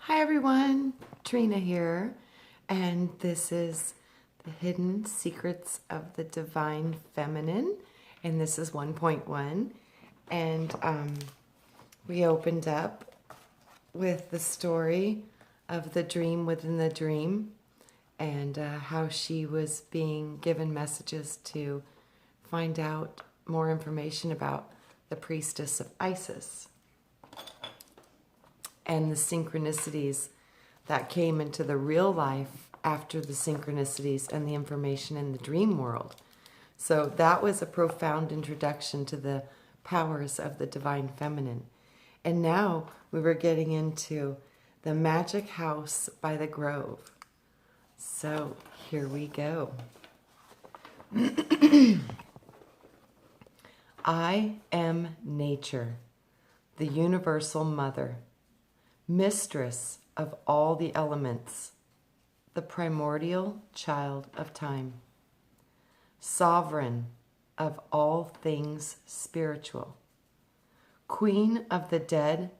Hi everyone, Trina here, and this is the Hidden Secrets of the Divine Feminine, and this is 1.1, and we opened up with the story of the dream within the dream, and how she was being given messages to find out more information about the priestess of Isis and the synchronicities that came into the real life after the synchronicities and the information in the dream world. So that was a profound introduction to the powers of the divine feminine. And now we were getting into the magic house by the grove. So here we go. I am nature, the universal mother, mistress of all the elements, the primordial child of time, sovereign of all things spiritual, queen of the dead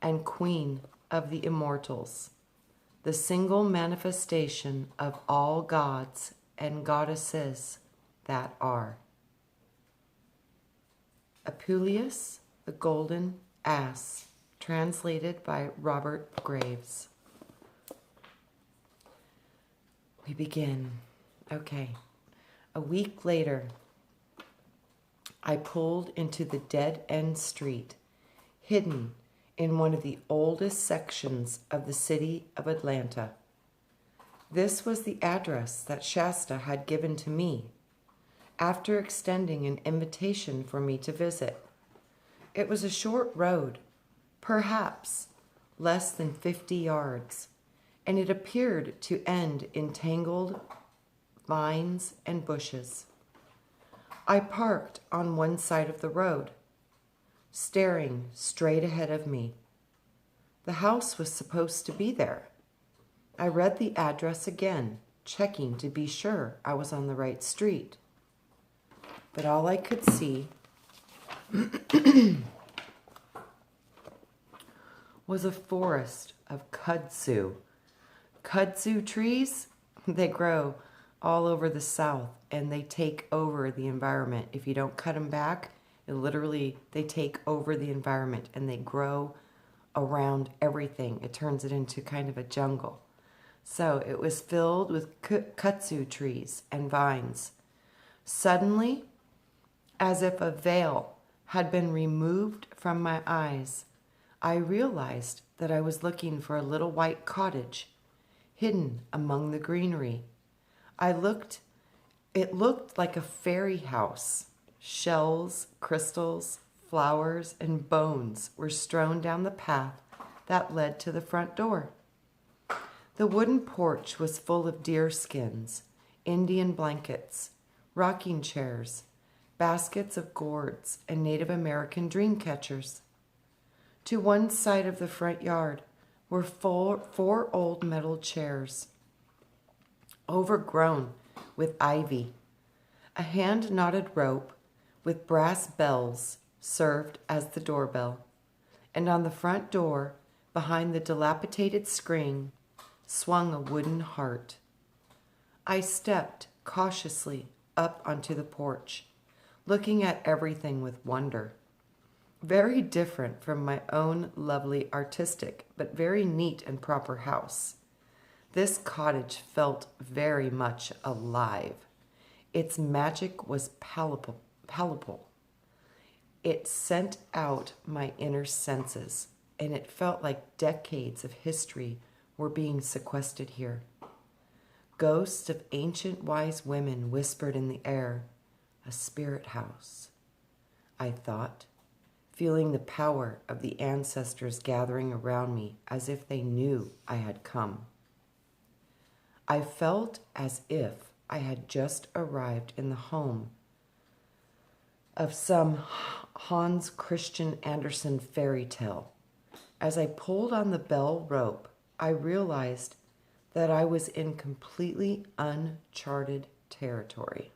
and queen of the immortals, the single manifestation of all gods and goddesses that are. Apuleius, the golden ass. Translated by Robert Graves. We begin. Okay. A week later, I pulled into the dead-end street, hidden in one of the oldest sections of the city of Atlanta. This was the address that Shasta had given to me after extending an invitation for me to visit. It was a short road, perhaps less than 50 yards, and it appeared to end in tangled vines and bushes. I parked on one side of the road, staring straight ahead of me. The house was supposed to be there. I read the address again, checking to be sure I was on the right street. But all I could see was a forest of kudzu. Kudzu trees, they grow all over the South, and they take over the environment. If you don't cut them back, they take over the environment, and they grow around everything. It turns it into kind of a jungle. So it was filled with kudzu trees and vines. Suddenly, as if a veil had been removed from my eyes, I realized that I was looking for a little white cottage hidden among the greenery. It looked like a fairy house. Shells, crystals, flowers, and bones were strewn down the path that led to the front door. The wooden porch was full of deer skins, Indian blankets, rocking chairs, baskets of gourds, and Native American dream catchers. To one side of the front yard were four old metal chairs, overgrown with ivy. A hand-knotted rope with brass bells served as the doorbell, and on the front door, behind the dilapidated screen, swung a wooden heart. I stepped cautiously up onto the porch, looking at everything with wonder. Very different from my own lovely artistic, but very neat and proper house. This cottage felt very much alive. Its magic was palpable. It sent out my inner senses, and it felt like decades of history were being sequestered here. Ghosts of ancient wise women whispered in the air. A spirit house, I thought, feeling the power of the ancestors gathering around me as if they knew I had come. I felt as if I had just arrived in the home of some Hans Christian Andersen fairy tale. As I pulled on the bell rope, I realized that I was in completely uncharted territory.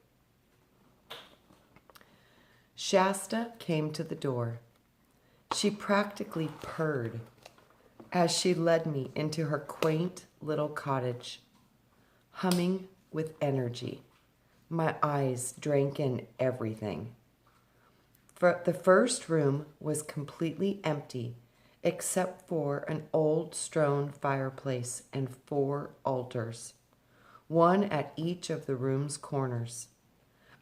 Shasta came to the door. She practically purred. as she led me into her quaint little cottage, humming with energy. My eyes drank in everything. The first room was completely empty, except for an old stone fireplace and 4 altars, one at each of the room's corners.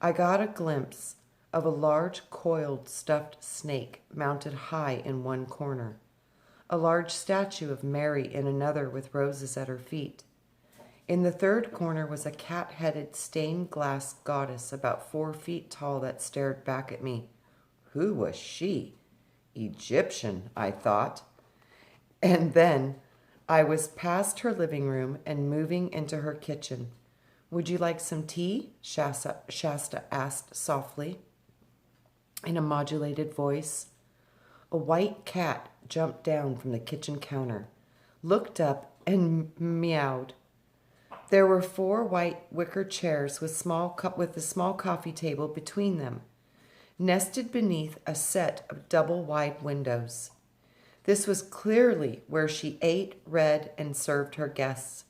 I got a glimpse of a large coiled stuffed snake mounted high in one corner, a large statue of Mary in another with roses at her feet. In the third corner was a cat-headed stained glass goddess about 4 feet tall that stared back at me. Who was she? Egyptian, I thought. And then I was past her living room and moving into her kitchen. Would you like some tea? Shasta asked softly in a modulated voice. A white cat jumped down from the kitchen counter, looked up, and meowed. There were 4 white wicker chairs with a small coffee table between them, nested beneath a set of double-wide windows. This was clearly where she ate, read, and served her guests.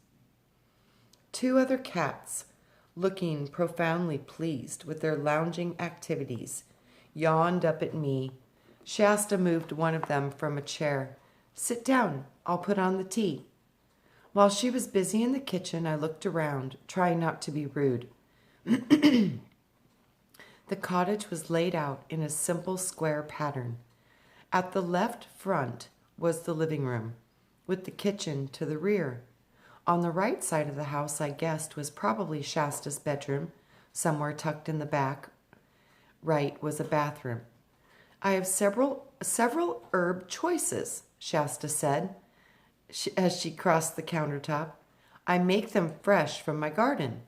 2 other cats, looking profoundly pleased with their lounging activities, yawned up at me. Shasta moved one of them from a chair. Sit down, I'll put on the tea. While she was busy in the kitchen, I looked around, trying not to be rude. The cottage was laid out in a simple square pattern. At the left front was the living room, with the kitchen to the rear. On the right side of the house, I guessed, was probably Shasta's bedroom. Somewhere tucked in the back right was a bathroom. I have several herb choices, Shasta said as she crossed the countertop. I make them fresh from my garden.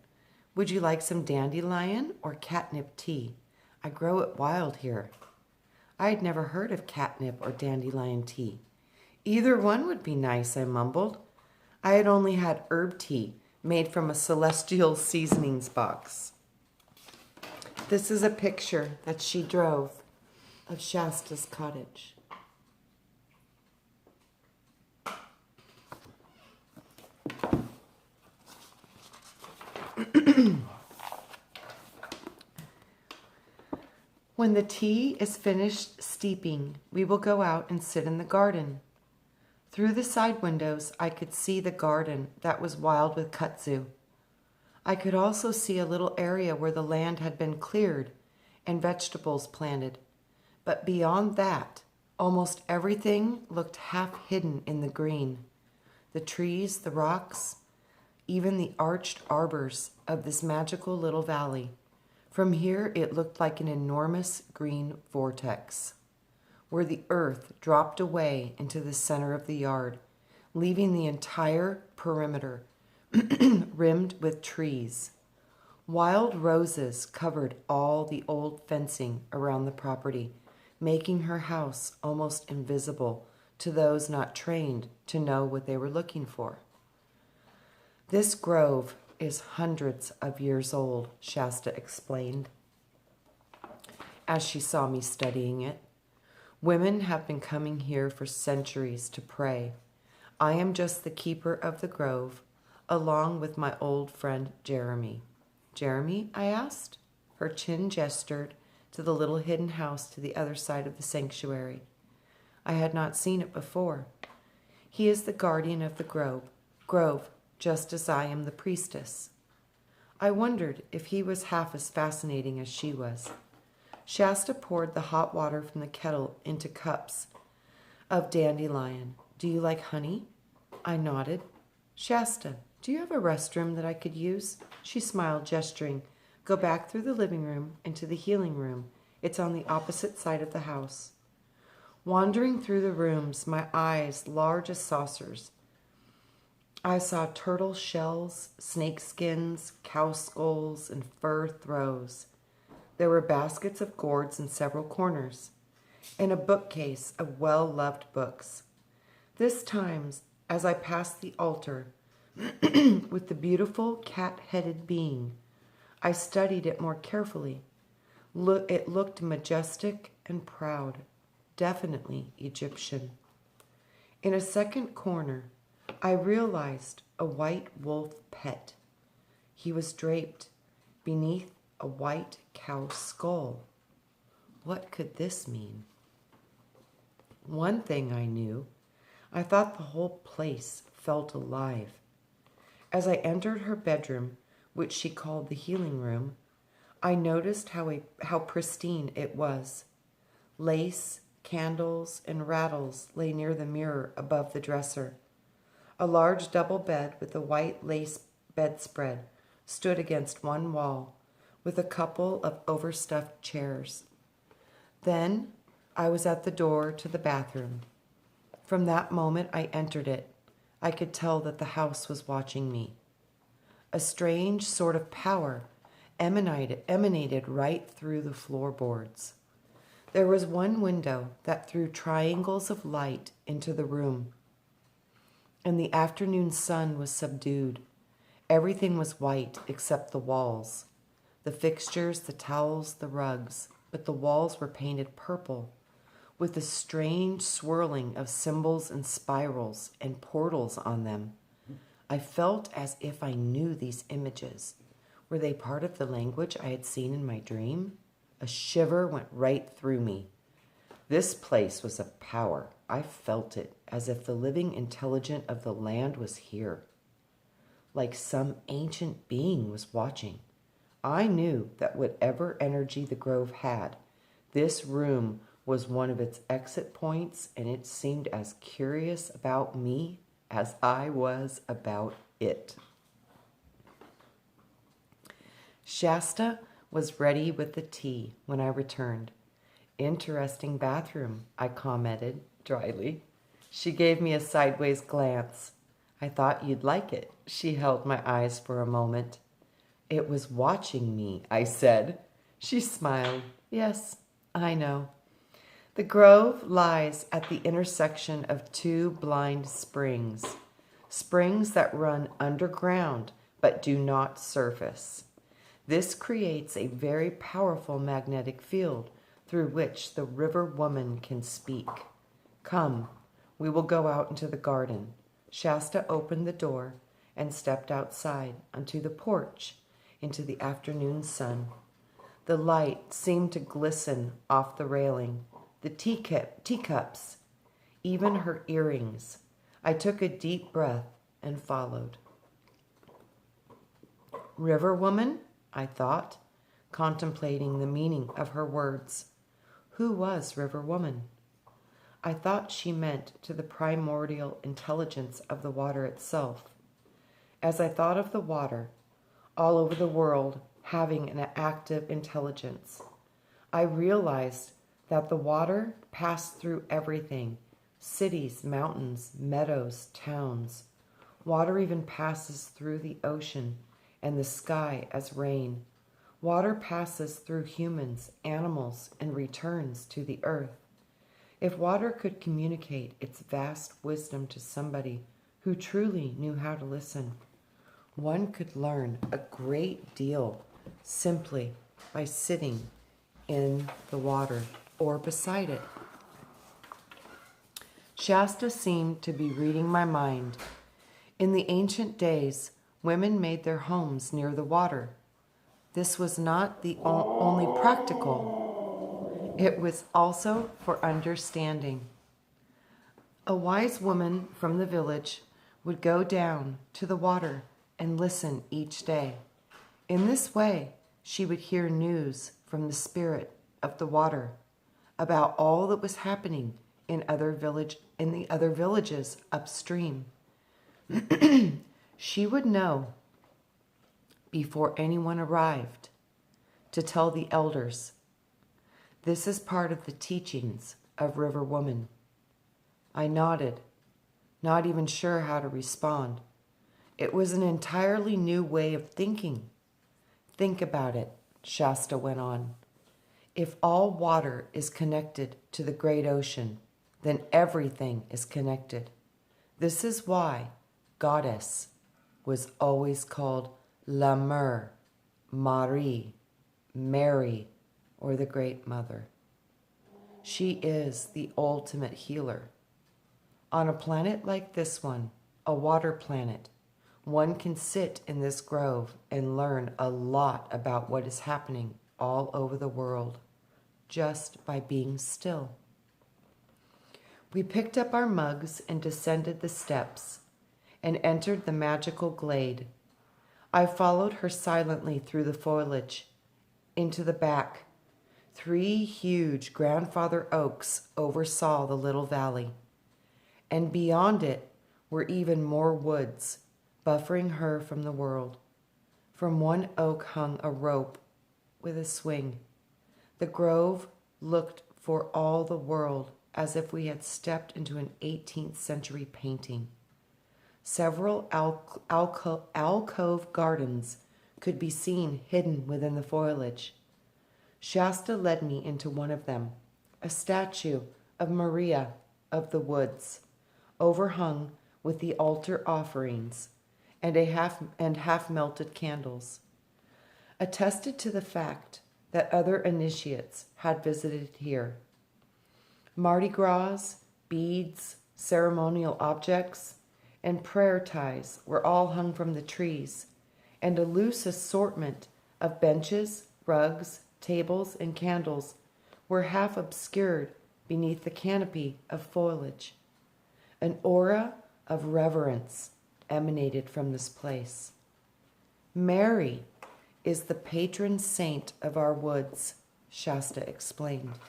Would you like some dandelion or catnip tea? I grow it wild here. I had never heard of catnip or dandelion tea. Either one would be nice, I mumbled. I had only had herb tea made from a celestial seasonings box. This is a picture that she drove of Shasta's cottage. When the tea is finished steeping, we will go out and sit in the garden. Through the side windows, I could see the garden that was wild with kudzu. I could also see a little area where the land had been cleared and vegetables planted. But beyond that, almost everything looked half hidden in the green. The trees, the rocks, even the arched arbors of this magical little valley. From here, it looked like an enormous green vortex, where the earth dropped away into the center of the yard, leaving the entire perimeter rimmed with trees. Wild roses covered all the old fencing around the property, making her house almost invisible to those not trained to know what they were looking for. This grove is hundreds of years old, Shasta explained, as she saw me studying it. Women have been coming here for centuries to pray. I am just the keeper of the grove, along with my old friend Jeremy. Jeremy? I asked. Her chin gestured to the little hidden house to the other side of the sanctuary. I had not seen it before. He is the guardian of the grove, just as I am the priestess. I wondered if he was half as fascinating as she was. Shasta poured the hot water from the kettle into cups of dandelion. Do you like honey? I nodded. Shasta, do you have a restroom that I could use? She smiled, gesturing. Go back through the living room into the healing room. It's on the opposite side of the house. Wandering through the rooms, my eyes large as saucers, I saw turtle shells, snake skins, cow skulls, and fur throws. There were baskets of gourds in several corners, and a bookcase of well-loved books. This time, as I passed the altar with the beautiful cat-headed being, I studied it more carefully. It looked majestic and proud, definitely Egyptian. In a second corner, I realized a white wolf pet. He was draped beneath a white cow skull. What could this mean? One thing I knew, I thought the whole place felt alive. As I entered her bedroom, which she called the healing room, I noticed how pristine it was. Lace, candles, and rattles lay near the mirror above the dresser. A large double bed with a white lace bedspread stood against one wall, with a couple of overstuffed chairs. Then I was at the door to the bathroom. From that moment I entered it, I could tell that the house was watching me. A strange sort of power emanated right through the floorboards. There was one window that threw triangles of light into the room, and the afternoon sun was subdued. Everything was white except the walls, the fixtures, the towels, the rugs, but the walls were painted purple, with a strange swirling of symbols and spirals and portals on them. I felt as if I knew these images. Were they part of the language I had seen in my dream? A shiver went right through me. This place was a power. I felt it, as if the living intelligence of the land was here. Like some ancient being was watching. I knew that whatever energy the grove had, this room was one of its exit points, and it seemed as curious about me as I was about it. Shasta was ready with the tea when I returned. Interesting bathroom, I commented dryly. She gave me a sideways glance. I thought you'd like it. She held my eyes for a moment. It was watching me, I said. She smiled. Yes, I know. The grove lies at the intersection of two blind springs, springs that run underground but do not surface. This creates a very powerful magnetic field through which the river woman can speak. Come, we will go out into the garden. Shasta opened the door and stepped outside onto the porch into the afternoon sun. The light seemed to glisten off the railing, the teacups, even her earrings. I took a deep breath and followed. River woman? I thought, contemplating the meaning of her words. Who was River Woman? I thought she meant to the primordial intelligence of the water itself. As I thought of the water, all over the world having an active intelligence, I realized that the water passed through everything, cities, mountains, meadows, towns. Water even passes through the ocean and the sky as rain. Water passes through humans, animals, and returns to the earth. If water could communicate its vast wisdom to somebody who truly knew how to listen, one could learn a great deal simply by sitting in the water or beside it. Shasta seemed to be reading my mind. In the ancient days, women made their homes near the water. This was not the only practical. It was also for understanding. A wise woman from the village would go down to the water and listen each day. In this way, she would hear news from the spirit of the water about all that was happening in the other villages upstream. She would know before anyone arrived to tell the elders. This is part of the teachings of River Woman. I nodded, not even sure how to respond. It was an entirely new way of thinking. Think about it, Shasta went on. If all water is connected to the great ocean, then everything is connected. This is why Goddess was always called La Mer, Marie, Mary, or the Great Mother. She is the ultimate healer. On a planet like this one, a water planet, one can sit in this grove and learn a lot about what is happening all over the world just by being still. We picked up our mugs and descended the steps and entered the magical glade. I followed her silently through the foliage into the back. 3 huge grandfather oaks oversaw the little valley, and beyond it were even more woods, buffering her from the world. From one oak hung a rope with a swing. The grove looked for all the world as if we had stepped into an 18th century painting. Several alcove gardens could be seen hidden within the foliage. Shasta led me into one of them, a statue of Maria of the Woods, overhung with the altar offerings and half-melted candles, attested to the fact that other initiates had visited here. Mardi Gras, beads, ceremonial objects, and prayer ties were all hung from the trees, and a loose assortment of benches, rugs, tables, and candles were half obscured beneath the canopy of foliage. An aura of reverence emanated from this place. Mary is the patron saint of our woods, Shasta explained.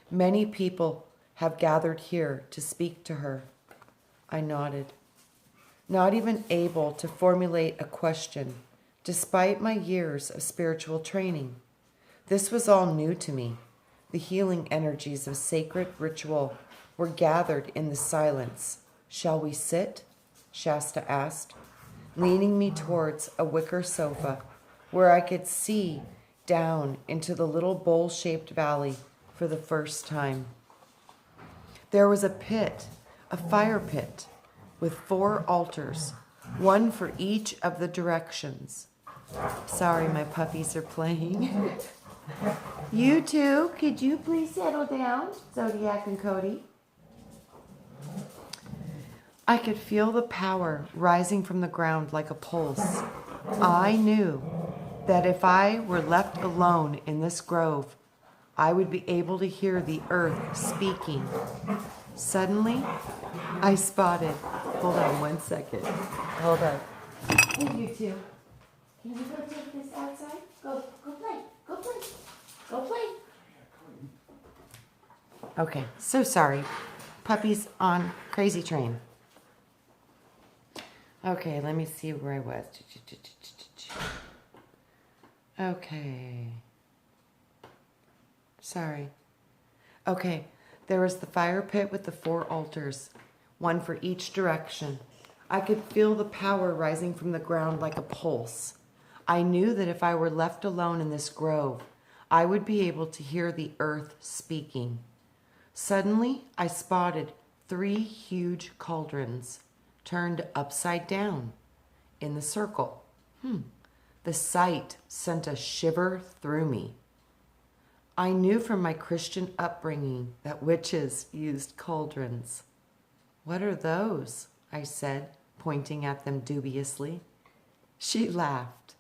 Many people have gathered here to speak to her. I nodded, not even able to formulate a question, despite my years of spiritual training. This was all new to me. The healing energies of sacred ritual were gathered in the silence. Shall we sit? Shasta asked, leaning me towards a wicker sofa where I could see down into the little bowl-shaped valley for the first time. There was a pit, a fire pit, with 4 altars, one for each of the directions. Sorry, my puppies are playing. You two, could you please settle down, Zodiac and Cody? I could feel the power rising from the ground like a pulse. I knew that if I were left alone in this grove, I would be able to hear the earth speaking. Suddenly, I spotted. Hold on 1 second. Hold on. Hey, you two. Can you go take this outside? Go play. Go play. Go play. Okay, so sorry. Puppies on crazy train. Okay, let me see where I was. Okay. Sorry. Okay, there was the fire pit with the 4 altars, one for each direction. I could feel the power rising from the ground like a pulse. I knew that if I were left alone in this grove, I would be able to hear the earth speaking. Suddenly, I spotted 3 huge cauldrons turned upside down in the circle. The sight sent a shiver through me. I knew from my Christian upbringing that witches used cauldrons. What are those? I said, pointing at them dubiously. She laughed,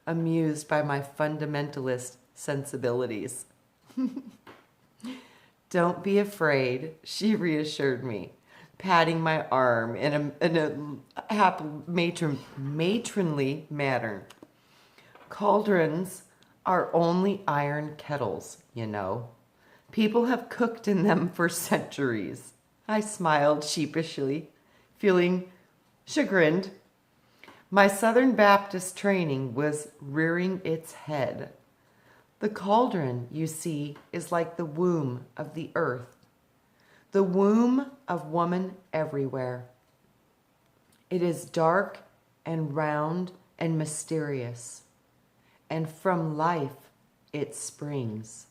amused by my fundamentalist sensibilities. Don't be afraid, she reassured me, patting my arm in a happy matronly manner. Cauldrons are only iron kettles, you know. People have cooked in them for centuries. I smiled sheepishly, feeling chagrined. My Southern Baptist training was rearing its head. The cauldron, you see, is like the womb of the earth, the womb of woman everywhere. It is dark and round and mysterious, and from life it springs.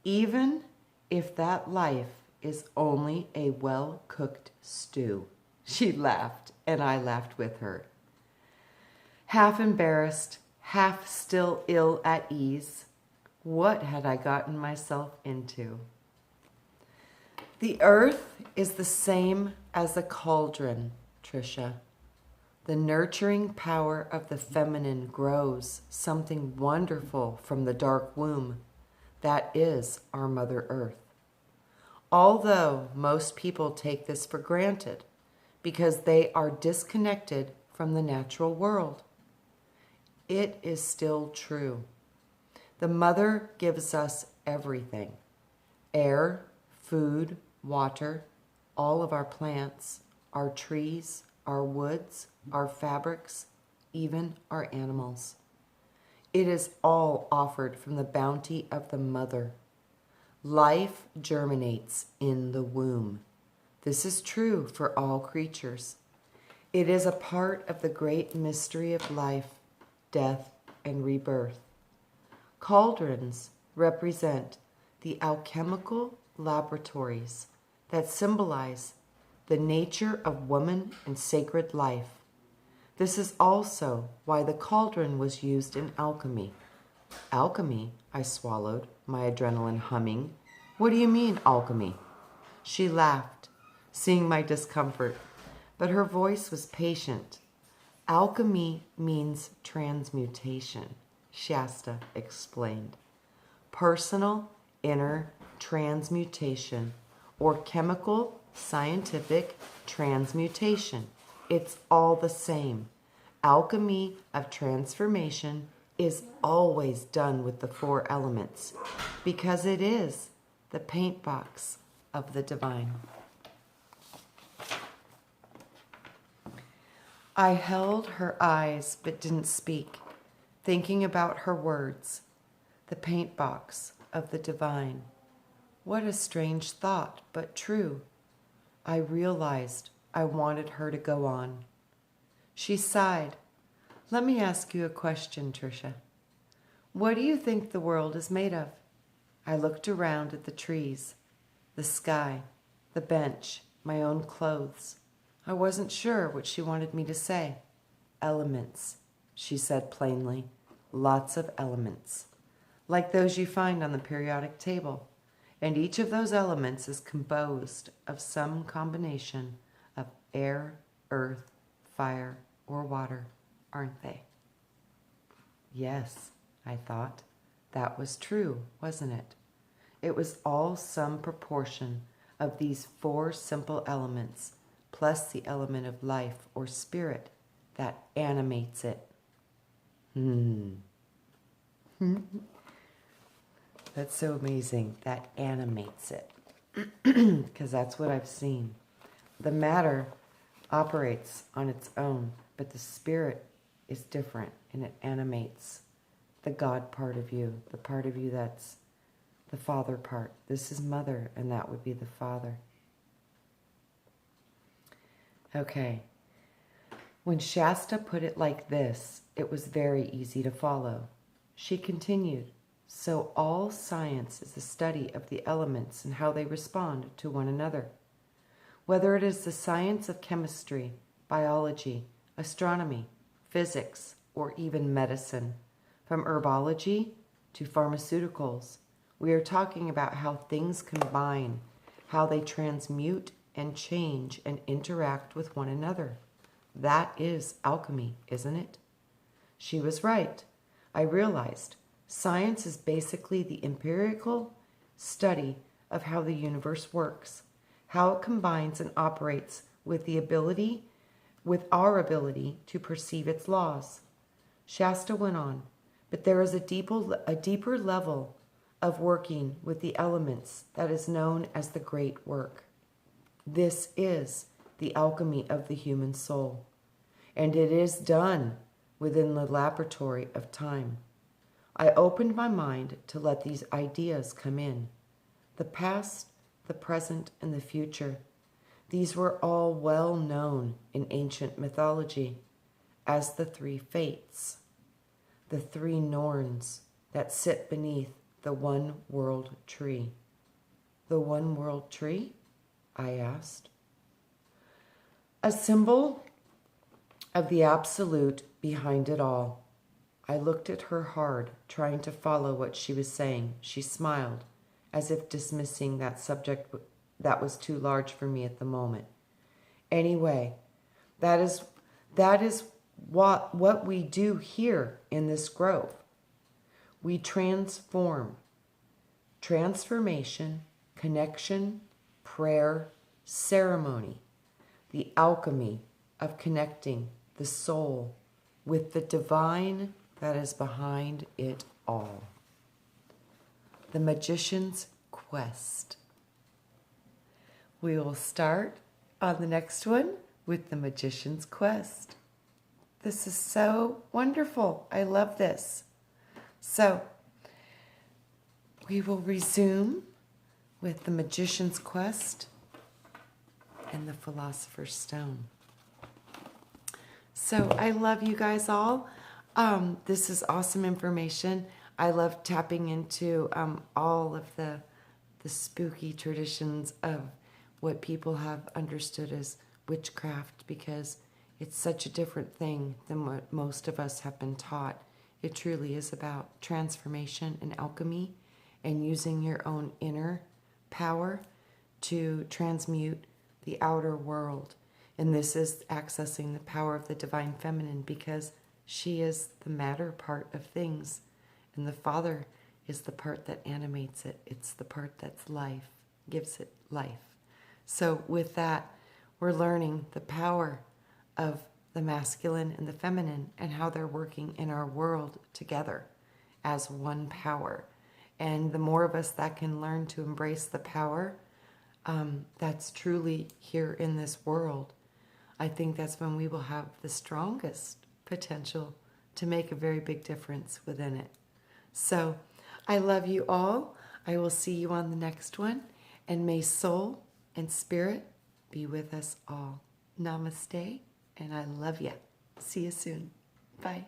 Even if that life is only a well-cooked stew. She laughed, and I laughed with her. Half embarrassed, half still ill at ease. What had I gotten myself into? The earth is the same as a cauldron, Tricia. The nurturing power of the feminine grows something wonderful from the dark womb. That is our Mother Earth. Although most people take this for granted because they are disconnected from the natural world, it is still true. The Mother gives us everything: air, food, water, all of our plants, our trees, our woods, our fabrics, even our animals. It is all offered from the bounty of the Mother. Life germinates in the womb. This is true for all creatures. It is a part of the great mystery of life, death, and rebirth. Cauldrons represent the alchemical laboratories that symbolize the nature of woman and sacred life. This is also why the cauldron was used in alchemy. Alchemy, I swallowed, my adrenaline humming. What do you mean, alchemy? She laughed, seeing my discomfort, but her voice was patient. Alchemy means transmutation, Shasta explained. Personal inner transmutation, or chemical scientific transmutation. It's all the same. Alchemy of transformation is always done with the 4 elements because it is the paint box of the divine. I held her eyes but didn't speak, thinking about her words. The paint box of the divine. What a strange thought, but true. I realized I wanted her to go on. She sighed. Let me ask you a question, Tricia. What do you think the world is made of? I looked around at the trees, the sky, the bench, my own clothes. I wasn't sure what she wanted me to say. Elements, she said plainly. Lots of elements, like those you find on the periodic table. And each of those elements is composed of some combination of air, earth, fire, or water, aren't they? Yes, I thought. That was true, wasn't it? It was all some proportion of these 4 simple elements, plus the element of life or spirit that animates it. That's so amazing. That animates it. Because that's what I've seen. The matter operates on its own, but the spirit is different, and it animates the God part of you, the part of you that's the father part. This is mother, and that would be the father. Okay. When Shasta put it like this, it was very easy to follow. She continued, so all science is a study of the elements and how they respond to one another. Whether it is the science of chemistry, biology, astronomy, physics, or even medicine, from herbology to pharmaceuticals, we are talking about how things combine, how they transmute and change and interact with one another. That is alchemy, isn't it? She was right. I realized science is basically the empirical study of how the universe works, how it combines and operates with our ability to perceive its laws. Shasta went on, but there is a deeper level of working with the elements that is known as the great work. This is the alchemy of the human soul, and it is done within the laboratory of time. I opened my mind to let these ideas come in. The past, the present, and the future. These were all well known in ancient mythology as the 3 fates, the 3 Norns that sit beneath the one world tree. The one world tree? I asked. A symbol of the absolute behind it all. I looked at her hard, trying to follow what she was saying. She smiled, as if dismissing that subject that was too large for me at the moment. Anyway, that is what we do here in this grove. We transform. Transformation, connection, prayer, ceremony. The alchemy of connecting the soul with the divine that is behind it all. The magician's quest. We will start on the next one with the magician's quest. This is so wonderful. I love this. So, we will resume with the magician's quest and the philosopher's stone. So I love you guys all. This is awesome information. I love tapping into all of the spooky traditions of what people have understood as witchcraft, because it's such a different thing than what most of us have been taught. It truly is about transformation and alchemy and using your own inner power to transmute the outer world. And this is accessing the power of the divine feminine, because she is the matter part of things, and the Father is the part that animates it. It's the part that's life, gives it life. So with that, we're learning the power of the masculine and the feminine and how they're working in our world together as one power. And the more of us that can learn to embrace the power that's truly here in this world, I think that's when we will have the strongest potential to make a very big difference within it. So I love you all. I will see you on the next one. And may soul and spirit be with us all. Namaste, and I love you. See you soon. Bye.